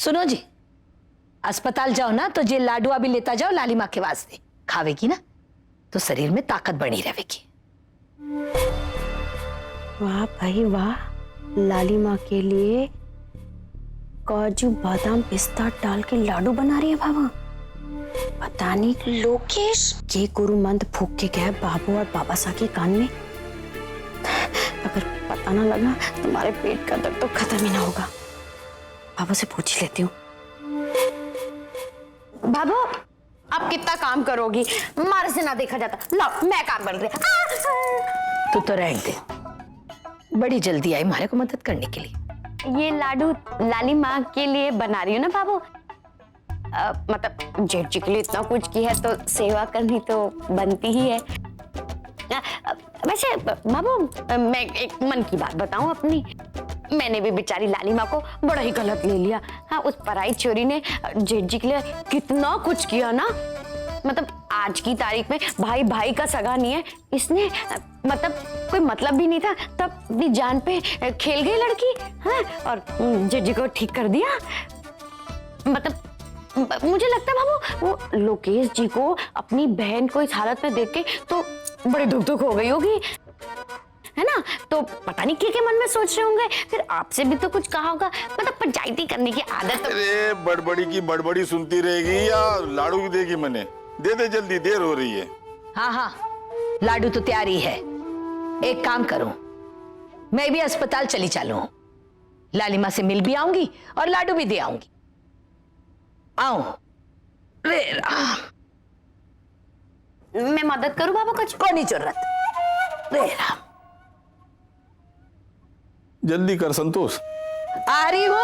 सुनो जी, अस्पताल जाओ ना तो जे लाडू अभी लेता जाओ लाली माँ के वास्ते। खावेगी ना तो शरीर में ताकत बनी रहेगी। वाह भाई वाह, लाली माँ के लिए काजू बादाम पिस्ता डाल के लाडू बना रही है बाबा। पता नहीं लोकेश ये गुरु मंत्र फूक के गया बाबू और बाबा सा के कान में। अगर पता ना लगा तुम्हारे पेट का दर्द तो खत्म ही ना होगा। बाबू से पूछ लेती हूँ। बाबू आप कितना काम करोगी, मारे से ना देखा जाता। लो मैं काम कर रही। तू तो रहने दे, बड़ी जल्दी आई हमारे को मदद करने के लिए। ये लाडू लाली माँ के लिए बना रही हूँ ना बाबू। मतलब जेठ जी के लिए इतना कुछ किया है तो सेवा करनी तो बनती ही है। वैसे बाबू मैं एक मन की बात बताऊं अपनी, मैंने भी बेचारी लाली माँ को बड़ा ही गलत ले लिया। हाँ, उस पराई छोरी ने जेठ जी के लिए कितना कुछ किया ना। मतलब आज की तारीख में भाई भाई का सगा नहीं है, इसने मतलब कोई मतलब भी नहीं था तब अपनी जान पे खेल गई लड़की। हाँ, और जेठ जी को ठीक कर दिया। मतलब मुझे लगता है बाबू वो लोकेश जी को अपनी बहन को इस हालत में देख के तो बड़ी दुख हो गई होगी, है ना। तो पता नहीं क्या मन में सोच रहे होंगे। फिर आपसे भी तो कुछ कहा होगा। मतलब पंचायती करने की आदत तो... अरे बड़बड़ी की बड़बड़ी सुनती रहेगी या लाडू भी देगी? मैंने दे दे जल्दी, देर हो रही है। हाँ हाँ, लाडू तो तैयार ही है। एक काम करूं, मैं भी अस्पताल चली चालू हूं। लाली माँ से मिल भी आऊंगी और लाडू भी दे आऊंगी। आओ। रे राम, मैं मदद करूं बाबा? कुछ को नहीं जरूरत। रे राम, जल्दी कर संतोष। आ रही हूं।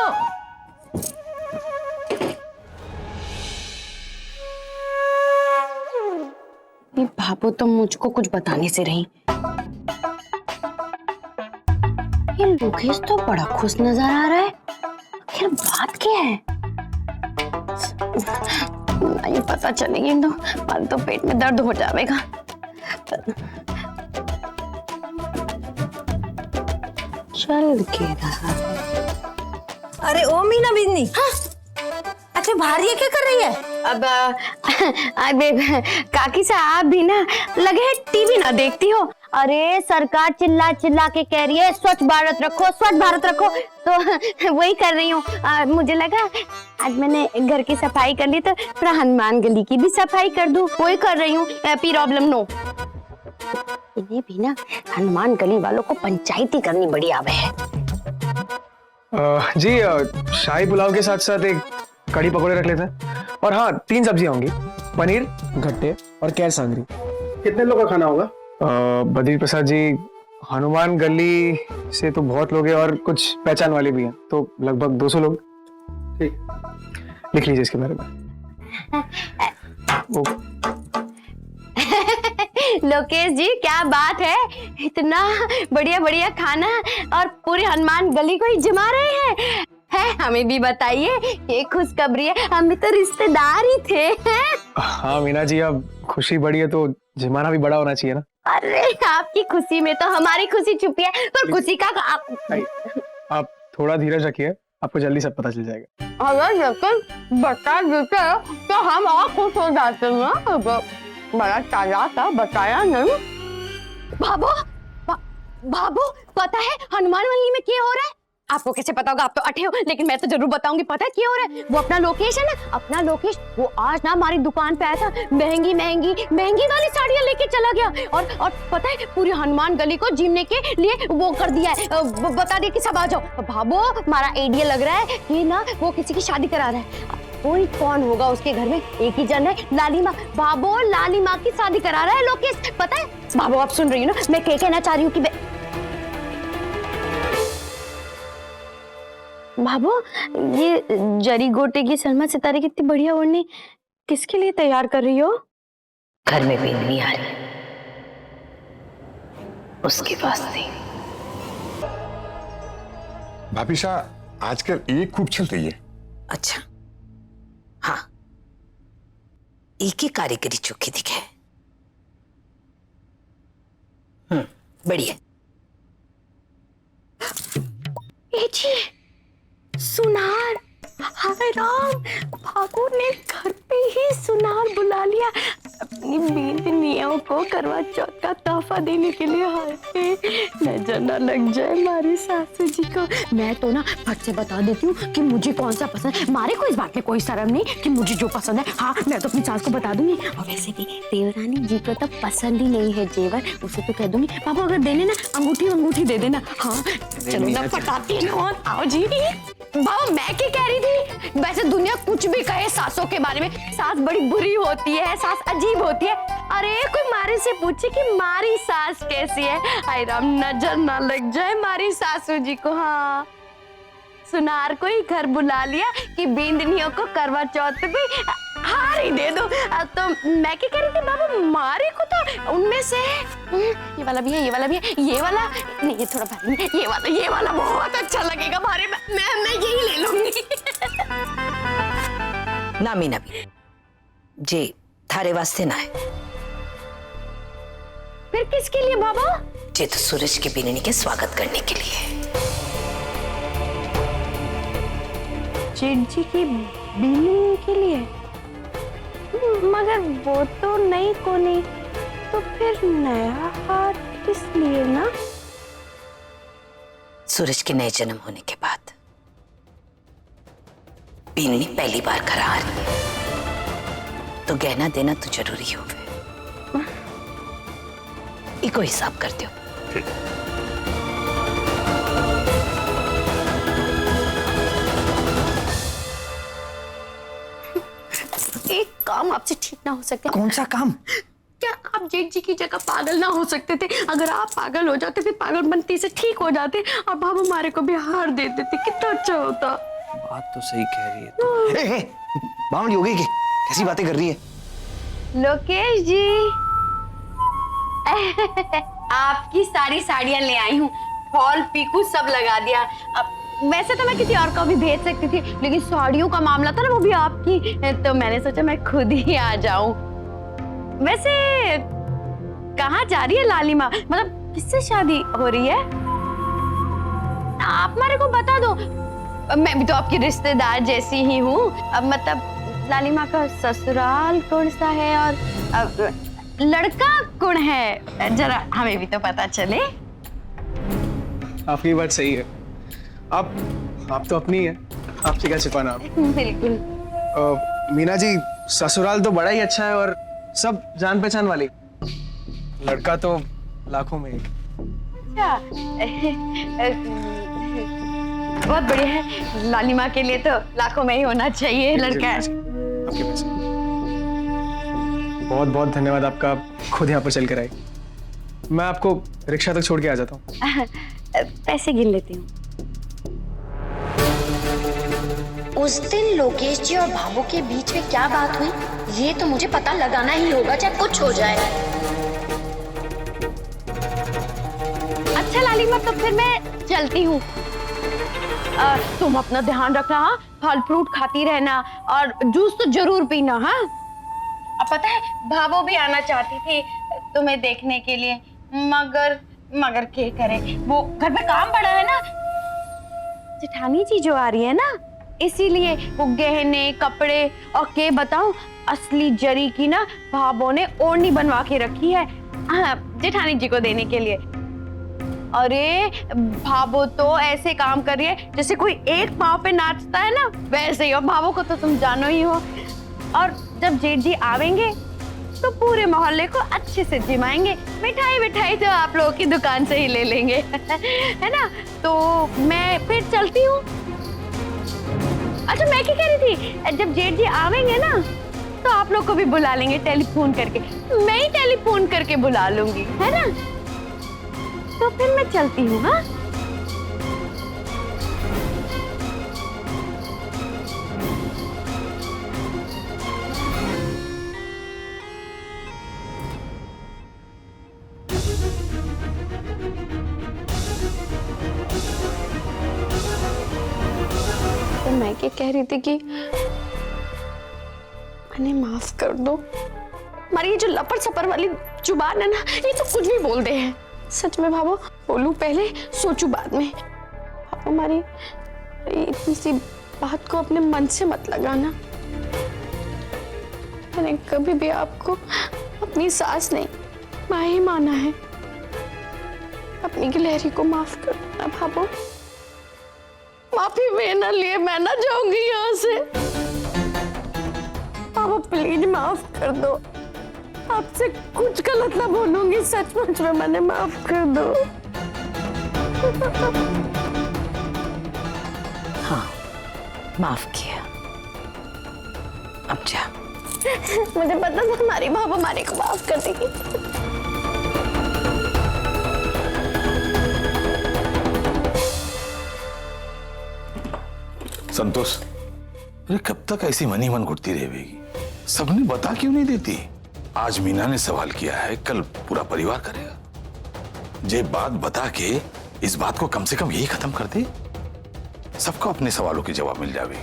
ये बाबू तो मुझको कुछ बताने से रही। ये लोकेश तो बड़ा खुश नजर आ रहा है। आखिर बात क्या है? नहीं पता चलेगी तो पेट में दर्द हो जाएगा। चल के रहा। अरे ओ मीना बिजनी, हाँ? अच्छा बाहर ये क्या कर रही है? अब काकी साहब आप भी ना लगे है टीवी ना देखती हो। अरे सरकार चिल्ला चिल्ला के कह रही है स्वच्छ भारत रखो, स्वच्छ भारत रखो, तो वही कर रही हूँ। मुझे लगा आज मैंने घर की सफाई कर ली तो थोड़ा हनुमान गली की भी सफाई कर दूं, वही कर रही हूँ। Problem no. इन्हें भी ना हनुमान गली वालों को पंचायती करनी बड़ी आवे है। जी शाही पुलाव के साथ साथ एक कड़ी पकौड़े रख लेते हैं। और हाँ, 3 सब्जियां होंगी, पनीर, गट्टे और कैर सांगरी। कितने लोग का खाना होगा? बद्री प्रसाद जी, हनुमान गली से तो बहुत लोग हैं और कुछ पहचान वाले भी हैं, तो लगभग 200 लोग। ठीक, लिख लीजिए इसके बारे में। लोकेश जी क्या बात है, इतना बढ़िया बढ़िया खाना और पूरी हनुमान गली को ही जमा रहे हैं। हमें भी बताइए, ये खुशखबरी है, हम भी तो रिश्तेदार ही थे। हाँ मीना जी, अब खुशी बड़ी है तो जमाना भी बड़ा होना चाहिए ना। अरे आपकी खुशी में तो हमारी खुशी छुपी है, पर खुशी का आप थोड़ा धीरज रखिए, आपको जल्दी सब पता चल जाएगा। अगर लेकिन बता देते तो हम और खुश हो जाते हैं। बड़ा चालाक था, बताया नहीं। बाबू पता है हनुमान गली में क्या हो रहा है? आपको कैसे पता होगा, आप तो अठे हो, लेकिन मैं तो जरूर बताऊंगी। पता है क्या हो रहा है? वो अपना लोकेश है ना, अपना लोकेश, वो आज ना हमारी दुकान पे आया था, महंगी महंगी महंगी वाली साड़ियां लेके चला गया। और पता है पूरी हनुमान गली को जीने के लिए वो कर दिया है, बता दिया कि सब आ जाओ। भाबो हमारा आइडिया लग रहा है कि ना वो किसी की शादी करा रहा है। कोई कौन होगा उसके घर में? एक ही जन है, लाली माँ। बाबू लाली माँ की शादी करा रहा है लोकेश, पता है? बाबू आप सुन रही हो ना, मैं क्या कहना चाह रही हूँ कि बाबू ये जरी गोटे की सलमा सितारे की इतनी बढ़िया ओढ़नी किसके लिए तैयार कर रही हो? घर में बिंदनी आ रही, उसके वास्ते। भाभी शाह, आजकल ये खूब चल रही है। अच्छा, हाँ, एक ही कारीगरी चौकी दिखे। बढ़िया। सुनार, हाय राम, भागो ने घर पे ही सुनार बुला लिया अपनी बींदनियों को करवा चौथ का तोहफा देने के लिए। हाय नजर न लग जाए हमारी सासू जी को। मैं तो ना फट से बता देती हूँ कि मुझे कौन सा पसंद है। मारे को इस बात में कोई शर्म नहीं कि मुझे जो पसंद है, हाँ मैं तो अपनी सास को बता दूंगी। और वैसे भी देवरानी जी को तो पसंद ही नहीं है जेवर, उसे तो कह दूंगी पापा अगर देने ना अंगूठी दे देना। हाँ चलो ना फटाती हो, आओ जी। बाबा मैं क्या कह रही थी, वैसे दुनिया कुछ भी कहे सासों के बारे में, सास बड़ी बुरी होती है, सास अजीब होती है। अरे कोई मारी से पूछे कि मारी सास कैसी है। हाय राम, नजर ना लग जाए मारी सासू जी को। हाँ सुनार को ही घर बुला लिया कि बींदनियों को करवा चौथ पे हार ही दे दो। तो मैं क्या कह रही थी बाबा, मारे को तो उनमें से ये वाला भी है, ये वाला भी है, ये वाला नहीं, ये थोड़ा भारी है, ये वाला बहुत अच्छा लगेगा भारी। मैं यही ले लूंगी। ना मीना भी जे थारे वास्ते ना है। फिर किसके लिए बाबा? जे तो सूरज के बीननी के स्वागत करने के लिए। जेठ जी की बीननी के लिए? मगर वो तो नहीं को नहीं, तो फिर नया हार किस लिए ना? सूरज के नए जन्म होने के बाद बीननी पहली बार घर आ रही है, तो गहना देना तो जरूरी हो। इको हिसाब कर दो। एक काम आपसे ठीक ना हो सकता? कौन सा काम? क्या आप जेठ जी की जगह पागल ना हो सकते थे? अगर आप पागल हो जाते फिर पागलपंती से ठीक हो जाते और बाबू हमारे को भी हार दे देते, कितना अच्छा होता। बात तो सही कह रही है तू। बावड़ी हो गई कि कैसी बातें कर रही है? लोकेश जी आपकी सारी साड़ियां ले आई हूँ, फॉल पीकू सब लगा दिया। अब वैसे तो मैं किसी और को भी भेज सकती थी, लेकिन साड़ियों का मामला था ना, वो भी आपकी, तो मैंने सोचा मैं खुद ही आ जाऊं। वैसे कहाँ जा रही है लालिमा? मतलब किससे शादी हो रही है? आप मेरे को बता दो, मैं भी तो आपकी रिश्तेदार जैसी ही हूँ। अब मतलब लालिमा का ससुराल कौन सा है और लड़का कौन है, जरा हमें भी तो पता चले। आपकी बात सही है। आप तो अपनी है, आपसे क्या छिपाना। आप बिल्कुल। मीना जी, ससुराल तो बड़ा ही अच्छा है और सब जान पहचान वाले। लड़का तो लाखों में एक। अच्छा बहुत बढ़िया है, लालिमा के लिए तो लाखों में ही होना चाहिए लड़का। आपके पैसे बहुत बहुत धन्यवाद आपका, खुद यहाँ पर चल कर आई। मैं आपको रिक्शा तक छोड़ के आ जाता हूँ। पैसे गिन लेती हूँ। उस दिन लोकेश जी और भावों के बीच में क्या बात हुई, ये तो मुझे पता लगाना ही होगा, चाहे कुछ हो जाए। अच्छा लालिमा, तो फिर मैं चलती हूँ। तुम अपना ध्यान रखना, हाँ? फल फ्रूट खाती रहना और जूस तो जरूर पीना। हाँ अब पता है भावो भी आना चाहती थी तुम्हें देखने के लिए, मगर क्या करे, वो घर पे काम पड़ा है ना। जेठानी जी जो आ रही है ना, इसीलिए वो गहने कपड़े और के बताऊं, असली जरी की ना भाभो ने ओढ़नी बनवा के रखी है जेठानी जी को देने के लिए। अरे भाभो तो ऐसे काम कर रही है जैसे कोई एक पाँव पे नाचता है ना, वैसे ही। और भाभो को तो तुम जानो ही हो। और जब जेठ जी आवेंगे तो पूरे मोहल्ले को अच्छे से जिमाएंगे। मिठाई तो आप लोगों की दुकान से ही ले लेंगे है ना। तो मैं फिर चलती हूँ। अच्छा मैं क्या कह रही थी, जब जेठ जी आवेंगे ना तो आप लोग को भी बुला लेंगे टेलीफोन करके। मैं ही टेलीफोन करके बुला लूंगी, है ना। तो फिर मैं चलती हूँ। हाँ तो मैं क्या कह रही थी कि मैंने माफ कर दो। हमारी ये जो लपड़ सपर वाली जुबान है ना, ये तो कुछ भी बोल दे है। सच में भाभो, बोलूं पहले सोचू बाद में। भाभो हमारी इतनी सी बात को अपने मन से मत लगाना। मैंने कभी भी आपको अपनी सास नहीं, माँ ही माना है। अपनी गिलहरी को माफ कर देना भाभो। माफी बिना लिए मैं ना जाऊंगी यहाँ से। भाभो प्लीज माफ कर दो। आपसे कुछ गलत ना बोलूंगी, सचमुच में मैंने माफ कर दो। हाँ, माफ किया। अब जा। मुझे पता था हमारी भाभो हमारे को माफ कर देगी। संतोष, अरे कब तक ऐसी मनी मन घुटती रहेगी? सबने बता क्यों नहीं देती? आज मीना ने सवाल किया है, कल पूरा परिवार करेगा। जे बात बता के इस बात को कम से कम यही खत्म कर दे, सबको अपने सवालों के जवाब मिल जाएंगे।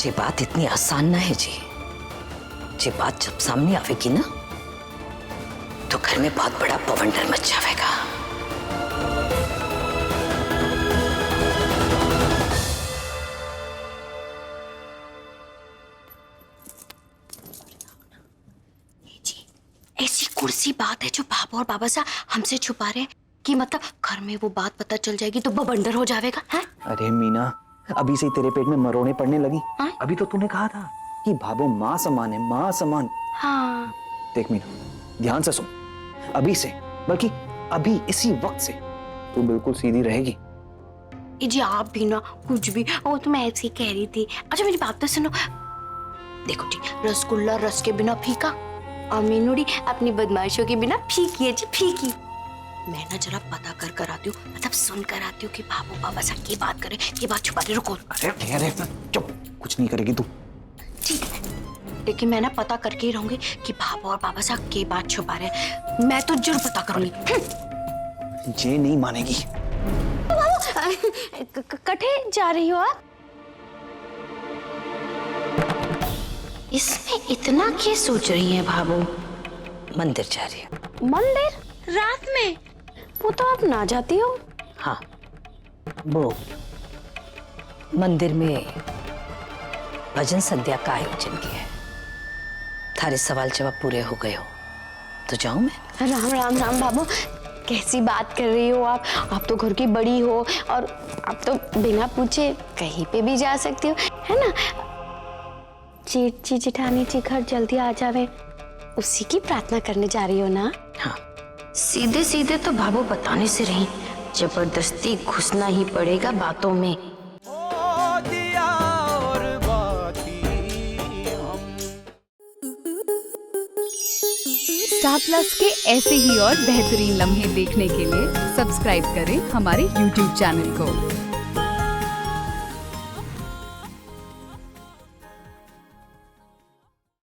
ये बात इतनी आसान ना है जी। ये बात जब सामने आवेगी ना, तो घर में बहुत बड़ा बवंडर मच जाएगा। ऐसी कुर्सी बात है जो भाभो और बाबा साहब हमसे छुपा रहे हैं कि मतलब घर में वो बात पता चल जाएगी तो बवंडर हो जाएगा है? अरे मीना, अभी से ही तेरे पेट में मरोड़े पड़ने लगी। हाँ? अभी तो तूने कहा था कि भाभो माँ समान है, माँ समान। हाँ। देख मीना, ध्यान से सुन। अभी से, बल्कि अभी इसी वक्त से तू बिल्कुल सीधी रहेगी। जी आप भी ना कुछ भी, वो तो मैं ऐसे ही कह रही थी। अच्छा मेरी बात तो सुनो। देखो जी, रसगुल्ला रस के बिना फीका और मीनूड़ी अपनी बदमाशियों के बिना फीकी है जी, फीकी। मैं ना जरा पता कर आती हूँ, मतलब सुन कर आती हूँ कि भाभो बाबा साहब की बात करे, ये बात छुपा रहे। रुको। अरे चुप, कुछ नहीं करेगी तू। ठीक है, लेकिन मैं ना पता करके ही रहूंगी कि भाभो और बाबा साहब की बात छुपा रहे। मैं तो जरूर पता करूंगी। ये नहीं मानेगी। कटे जा रही हो आप? इसमें इतना क्या सोच रही है भाभो? मंदिर जा रही है। मंदिर? रात में? वो तो आप ना जाती हो। हाँ, वो मंदिर में भजन संध्या का आयोजन किया है। थारे सवाल जवाब पूरे हो गए हो तो जाऊं मैं? राम राम राम भाभो, कैसी बात कर रही हो आप तो घर की बड़ी हो और आप तो बिना पूछे कहीं पे भी जा सकती हो, है ना? जेठानी जी घर जल्दी आ जावे, उसी की प्रार्थना करने जा रही हो ना? हाँ। सीधे सीधे तो भाभो बताने से रही, जबरदस्ती घुसना ही पड़ेगा बातों में। स्टार प्लस के ऐसे ही और बेहतरीन लम्हे देखने के लिए सब्सक्राइब करें हमारे YouTube चैनल को।